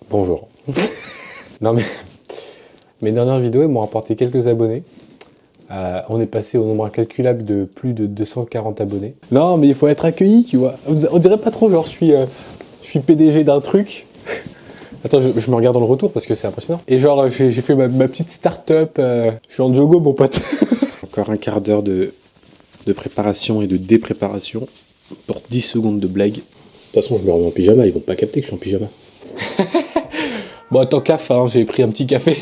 Bonjour. Non mais, mes dernières vidéos m'ont rapporté quelques abonnés. On est passé au nombre incalculable de plus de 240 abonnés. Non mais il faut être accueilli, tu vois. On dirait pas trop genre je suis PDG d'un truc. Attends, je me regarde dans le retour parce que c'est impressionnant. Et genre j'ai fait ma petite start-up. Je suis en jogo mon pote. Encore un quart d'heure de préparation et de dépréparation pour 10 secondes de blague. De toute façon je me remets en pyjama, ils vont pas capter que je suis en pyjama. Bon, tant qu'à faire, hein, j'ai pris un petit café.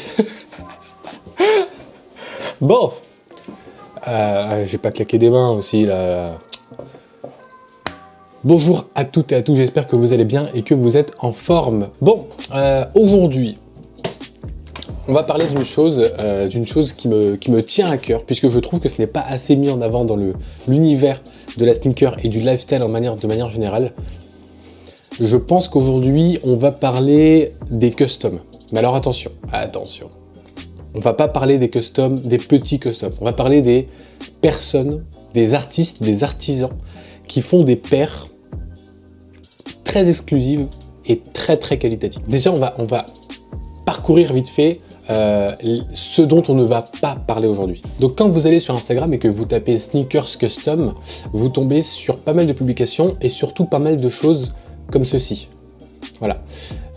Bon, j'ai pas claqué des mains aussi là. Bonjour à toutes et à tous, j'espère que vous allez bien et que vous êtes en forme. Bon, aujourd'hui, on va parler d'une chose qui me tient à cœur, puisque je trouve que ce n'est pas assez mis en avant dans l'univers de la sneaker et du lifestyle de manière générale. Je pense qu'aujourd'hui, on va parler des customs. Mais alors attention. On va pas parler des customs, des petits customs. On va parler des personnes, des artistes, des artisans qui font des paires très exclusives et très qualitatives. Déjà, on va parcourir vite fait ce dont on ne va pas parler aujourd'hui. Donc quand vous allez sur Instagram et que vous tapez sneakers custom, vous tombez sur pas mal de publications et surtout pas mal de choses comme ceci. Voilà.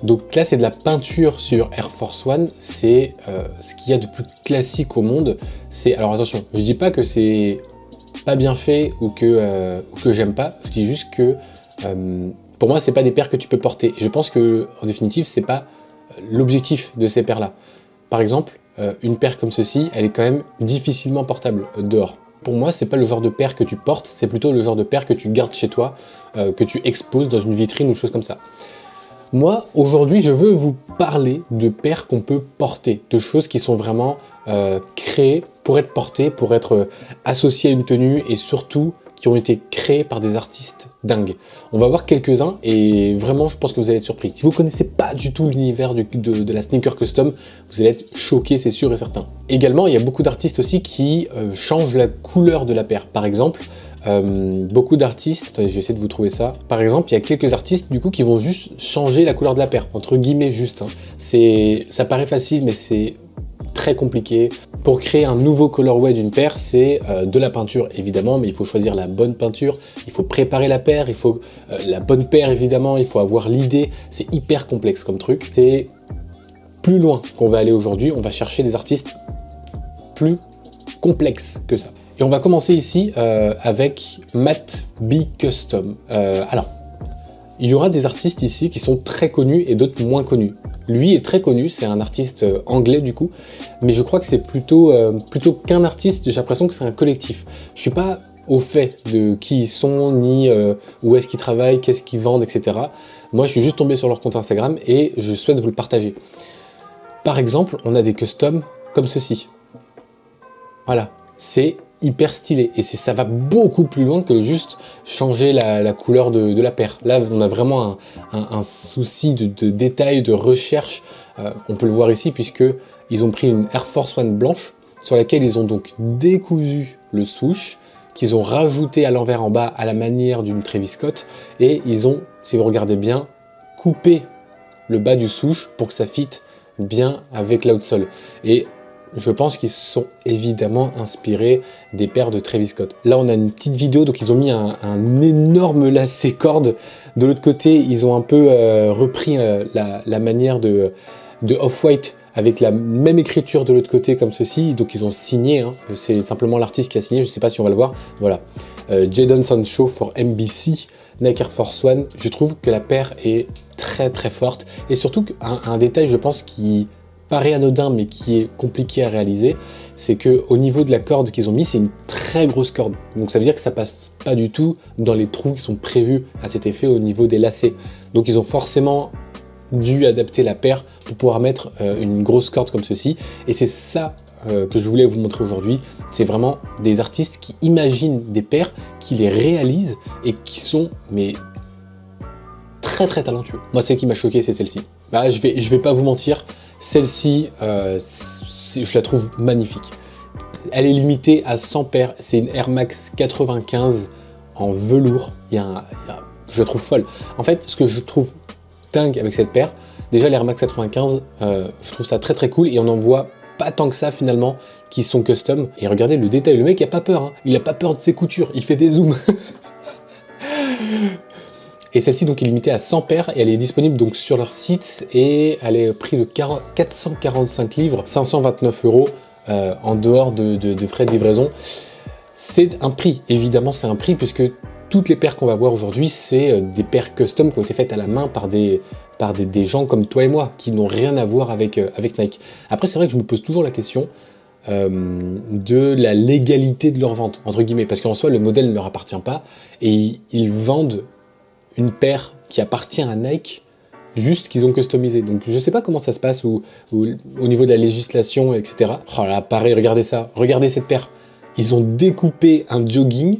Donc là, c'est de la peinture sur Air Force One. C'est ce qu'il y a de plus classique au monde. Alors attention, je dis pas que c'est pas bien fait ou que j'aime pas. Je dis juste que pour moi, c'est pas des paires que tu peux porter. Et je pense que en définitive, c'est pas l'objectif de ces paires-là. Par exemple, une paire comme ceci, elle est quand même difficilement portable dehors. Pour moi, c'est pas le genre de paire que tu portes, c'est plutôt le genre de paire que tu gardes chez toi, que tu exposes dans une vitrine ou chose comme ça. Moi, aujourd'hui, je veux vous parler de paires qu'on peut porter, de choses qui sont vraiment créées pour être portées, pour être associées à une tenue et surtout qui ont été créées par des artistes dingues. On va voir quelques-uns et vraiment, je pense que vous allez être surpris. Si vous connaissez pas du tout l'univers de la sneaker custom, vous allez être choqués, c'est sûr et certain. Également, il y a beaucoup d'artistes aussi qui changent la couleur de la paire. Par exemple, beaucoup d'artistes, attendez, je vais essayer de vous trouver ça. Par exemple, il y a quelques artistes du coup qui vont juste changer la couleur de la paire, entre guillemets juste. Ça paraît facile, mais c'est très compliqué. Pour créer un nouveau colorway d'une paire, c'est de la peinture évidemment, mais il faut choisir la bonne peinture, il faut préparer la paire, il faut la bonne paire évidemment, il faut avoir l'idée. C'est hyper complexe comme truc. C'est plus loin qu'on va aller aujourd'hui, on va chercher des artistes plus complexes que ça. Et on va commencer ici avec Matt B Custom. Alors, il y aura des artistes ici qui sont très connus et d'autres moins connus. Lui est très connu, c'est un artiste anglais du coup, mais je crois que c'est plutôt qu'un artiste, j'ai l'impression que c'est un collectif. Je suis pas au fait de qui ils sont, ni où est-ce qu'ils travaillent, qu'est-ce qu'ils vendent, etc. Moi, je suis juste tombé sur leur compte Instagram et je souhaite vous le partager. Par exemple, on a des customs comme ceci. Voilà, c'est hyper stylé et ça va beaucoup plus loin que juste changer la couleur de la paire. Là, on a vraiment un souci de détail, de recherche. On peut le voir ici puisque ils ont pris une Air Force One blanche sur laquelle ils ont donc décousu le swoosh, qu'ils ont rajouté à l'envers en bas à la manière d'une Travis Scott et ils ont, si vous regardez bien, coupé le bas du swoosh pour que ça fitte bien avec l'outsole. Et je pense qu'ils se sont évidemment inspirés des paires de Travis Scott. Là, on a une petite vidéo, donc ils ont mis un énorme lacet corde. De l'autre côté, ils ont un peu repris la manière de Off-White avec la même écriture de l'autre côté comme ceci. Donc ils ont signé, hein. C'est simplement l'artiste qui a signé, je ne sais pas si on va le voir. Voilà, Jadon Sancho for MBC, Nike Air Force One. Je trouve que la paire est très forte. Et surtout, un détail, je pense, qui paraît anodin mais qui est compliqué à réaliser, c'est que au niveau de la corde qu'ils ont mis, c'est une très grosse corde. Donc ça veut dire que ça passe pas du tout dans les trous qui sont prévus à cet effet au niveau des lacets. Donc ils ont forcément dû adapter la paire pour pouvoir mettre une grosse corde comme ceci. Et c'est ça que je voulais vous montrer aujourd'hui. C'est vraiment des artistes qui imaginent des paires, qui les réalisent et qui sont mais très talentueux. Moi, celle qui m'a choqué, c'est celle-ci. Bah, je vais pas vous mentir, celle-ci, je la trouve magnifique. Elle est limitée à 100 paires. C'est une Air Max 95 en velours. Je la trouve folle. En fait, ce que je trouve dingue avec cette paire, Déjà l'Air Max 95, je trouve ça très très cool et on en voit pas tant que ça finalement qui sont custom. Et regardez le détail, le mec il a pas peur, hein. Il a pas peur de ses coutures, il fait des zooms. Et celle-ci donc est limitée à 100 paires et elle est disponible donc sur leur site et elle est prix de 445 livres, 529 € en dehors de frais de livraison. C'est un prix, évidemment c'est un prix puisque toutes les paires qu'on va voir aujourd'hui c'est des paires custom qui ont été faites à la main par des gens comme toi et moi qui n'ont rien à voir avec Nike. Après c'est vrai que je me pose toujours la question de la légalité de leur vente, entre guillemets, parce qu'en soi le modèle ne leur appartient pas et ils vendent une paire qui appartient à Nike, juste qu'ils ont customisé. Donc je sais pas comment ça se passe ou au niveau de la législation, etc. Oh là, pareil, regardez ça, regardez cette paire. Ils ont découpé un jogging.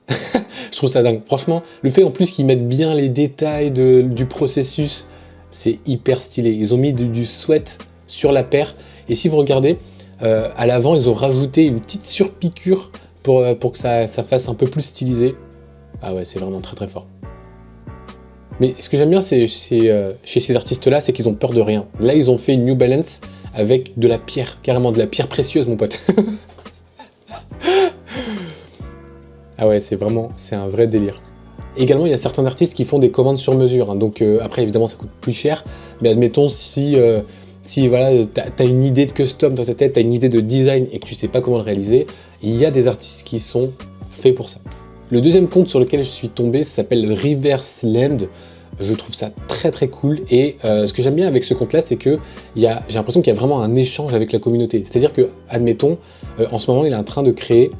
Je trouve ça dingue. Franchement, le fait en plus qu'ils mettent bien les détails du processus, c'est hyper stylé. Ils ont mis du sweat sur la paire. Et si vous regardez, à l'avant, ils ont rajouté une petite surpiqûre pour que ça fasse un peu plus stylisé. Ah ouais, c'est vraiment très très fort. Mais ce que j'aime bien chez ces artistes-là, c'est qu'ils ont peur de rien. Là, ils ont fait une New Balance avec de la pierre, carrément de la pierre précieuse, mon pote. Ah ouais, c'est un vrai délire. Également, il y a certains artistes qui font des commandes sur mesure, hein. Donc après, évidemment, ça coûte plus cher. Mais admettons, si voilà, t'as une idée de custom dans ta tête, t'as une idée de design et que tu sais pas comment le réaliser, il y a des artistes qui sont faits pour ça. Le deuxième compte sur lequel je suis tombé s'appelle Reverse Land. Je trouve ça très très cool et ce que j'aime bien avec ce compte là c'est que j'ai l'impression qu'il y a vraiment un échange avec la communauté. C'est-à-dire que, admettons, en ce moment il est en train de créer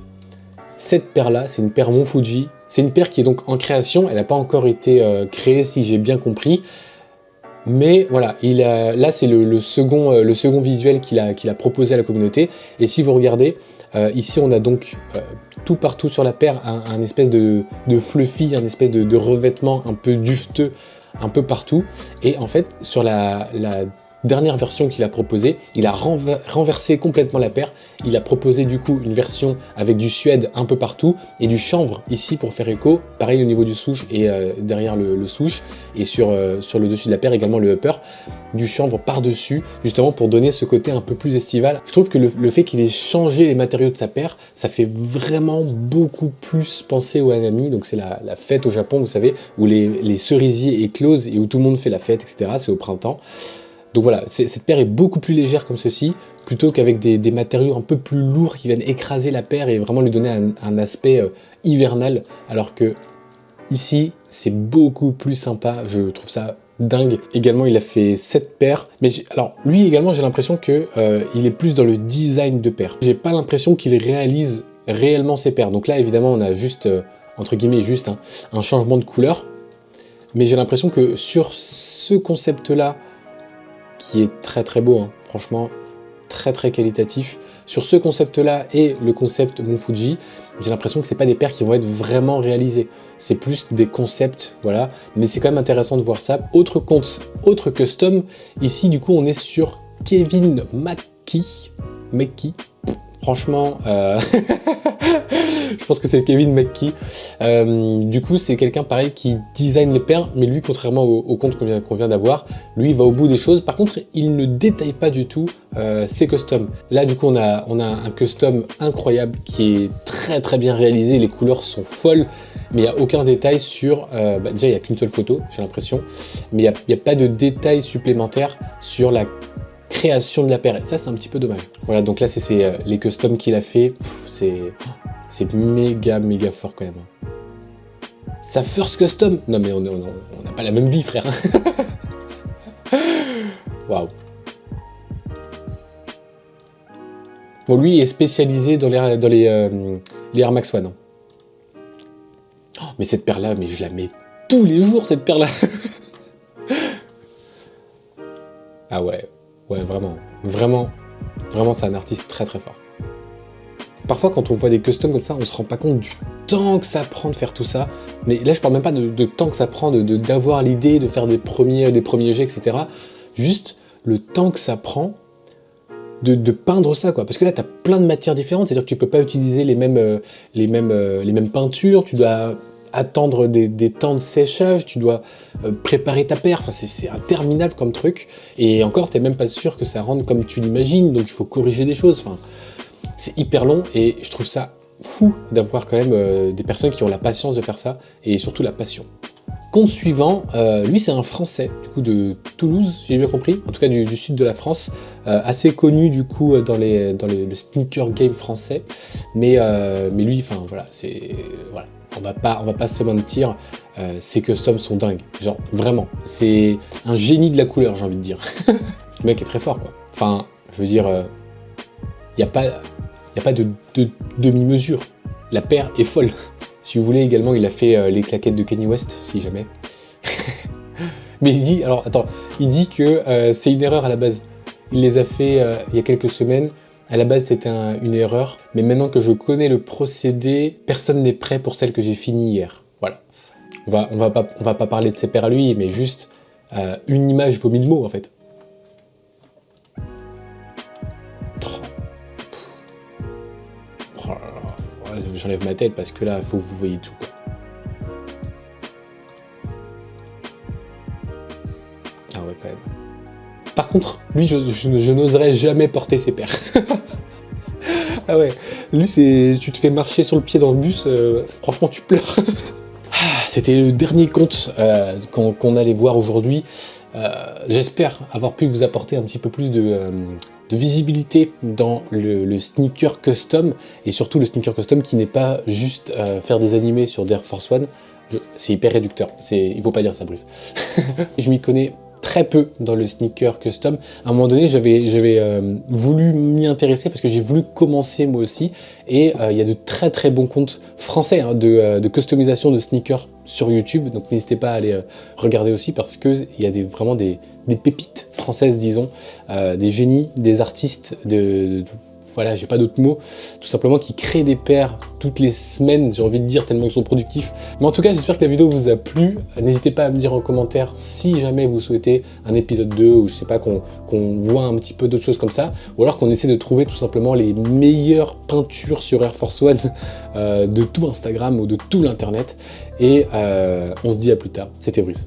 cette paire là, c'est une paire Mont Fuji. C'est une paire qui est donc en création, elle n'a pas encore été créée si j'ai bien compris. Mais voilà, là c'est le second visuel qu'il a proposé à la communauté. Et si vous regardez, ici on a donc tout partout sur la paire un espèce de fluffy, un espèce de revêtement un peu dufteux, un peu partout. Et en fait, sur la dernière version qu'il a proposée, il a renversé complètement la paire. Il a proposé du coup une version avec du suède un peu partout et du chanvre ici pour faire écho. Pareil au niveau du souche et derrière le souche et sur le dessus de la paire également le upper. Du chanvre par-dessus, justement pour donner ce côté un peu plus estival. Je trouve que le fait qu'il ait changé les matériaux de sa paire, ça fait vraiment beaucoup plus penser au Hanami. Donc c'est la fête au Japon, vous savez, où les cerisiers éclosent et où tout le monde fait la fête, etc. C'est au printemps. Donc voilà, cette paire est beaucoup plus légère comme ceci, plutôt qu'avec des matériaux un peu plus lourds qui viennent écraser la paire et vraiment lui donner un aspect hivernal, alors que ici, c'est beaucoup plus sympa, je trouve ça dingue. Également, il a fait 7 paires, mais alors lui également, j'ai l'impression que il est plus dans le design de paires. J'ai pas l'impression qu'il réalise réellement ses paires. Donc là, évidemment, on a juste, entre guillemets, juste un changement de couleur, mais j'ai l'impression que sur ce concept-là, qui est très très beau, hein. Franchement très très qualitatif. Sur ce concept-là et le concept Mont Fuji, j'ai l'impression que c'est pas des paires qui vont être vraiment réalisées. C'est plus des concepts, voilà. Mais c'est quand même intéressant de voir ça. Autre compte, autre custom. Ici, du coup, on est sur Kevin McKee. Franchement, je pense que c'est Kevin McKee. Du coup, c'est quelqu'un pareil qui design les paires, mais lui, contrairement au compte qu'on vient d'avoir, lui, il va au bout des choses. Par contre, il ne détaille pas du tout ses customs. Là, du coup, on a un custom incroyable qui est très très bien réalisé. Les couleurs sont folles, mais il n'y a aucun détail sur... déjà, il n'y a qu'une seule photo, j'ai l'impression, mais il n'y a pas de détail supplémentaire sur la création de la paire. Et ça, c'est un petit peu dommage. Voilà, donc là, c'est les customs qu'il a fait. C'est méga fort quand même. Sa first custom. Non mais on n'a pas la même vie, frère. Waouh. Bon, lui est spécialisé dans les Air Max One. Oh, mais cette paire-là, mais je la mets tous les jours, cette paire-là. Ah ouais. Ouais, vraiment, c'est un artiste très très fort. Parfois, quand on voit des customs comme ça, on se rend pas compte du temps que ça prend de faire tout ça. Mais là, je parle même pas de temps que ça prend d'avoir l'idée, de faire des premiers jets, etc. Juste le temps que ça prend de peindre ça, quoi. Parce que là, tu as plein de matières différentes, c'est-à-dire que tu peux pas utiliser les mêmes peintures, tu dois attendre des temps de séchage, tu dois préparer ta paire, enfin c'est interminable comme truc, et encore t'es même pas sûr que ça rentre comme tu l'imagines, donc il faut corriger des choses, enfin c'est hyper long, et je trouve ça fou d'avoir quand même des personnes qui ont la patience de faire ça, et surtout la passion. Compte suivant, lui c'est un Français, du coup de Toulouse, j'ai bien compris, en tout cas du sud de la France, assez connu du coup dans le sneaker game français, mais lui, enfin voilà, c'est... Voilà. On va pas se mentir, ses customs sont dingues, genre vraiment, c'est un génie de la couleur, j'ai envie de dire. Le mec est très fort quoi, enfin, je veux dire, y a pas de demi-mesure, la paire est folle. Si vous voulez également, il a fait les claquettes de Kanye West, si jamais. Mais il dit, alors attends, il dit que c'est une erreur à la base. Il les a fait il y a quelques semaines. À la base, c'était une erreur. Mais maintenant que je connais le procédé, personne n'est prêt pour celle que j'ai finie hier. Voilà. On va pas parler de ses paires à lui, mais juste une image vaut 1000 mots en fait. Oh là là. Ouais, j'enlève ma tête parce que là, il faut que vous voyez tout, quoi. Ah ouais, quand même. Par contre, lui, je n'oserais jamais porter ses paires. Ah ouais, lui, tu te fais marcher sur le pied dans le bus, franchement, tu pleures. C'était le dernier compte qu'on allait voir aujourd'hui. J'espère avoir pu vous apporter un petit peu plus de visibilité dans le sneaker custom, et surtout le sneaker custom qui n'est pas juste faire des animés sur Air Force One. C'est hyper réducteur, il faut pas dire ça, Brice. Je m'y connais très peu dans le sneaker custom. À un moment donné, j'avais voulu m'y intéresser parce que j'ai voulu commencer moi aussi, et il y a de très très bons comptes français hein, de customisation de sneakers sur YouTube, donc n'hésitez pas à aller regarder aussi, parce que il y a vraiment des pépites françaises, disons, des génies, des artistes, voilà, j'ai pas d'autres mots, tout simplement qui créent des paires toutes les semaines, j'ai envie de dire, tellement ils sont productifs. Mais en tout cas, j'espère que la vidéo vous a plu. N'hésitez pas à me dire en commentaire si jamais vous souhaitez un épisode 2, ou je sais pas, qu'on voit un petit peu d'autres choses comme ça, ou alors qu'on essaie de trouver tout simplement les meilleures peintures sur Air Force One de tout Instagram ou de tout l'internet. Et on se dit à plus tard. C'était Brice.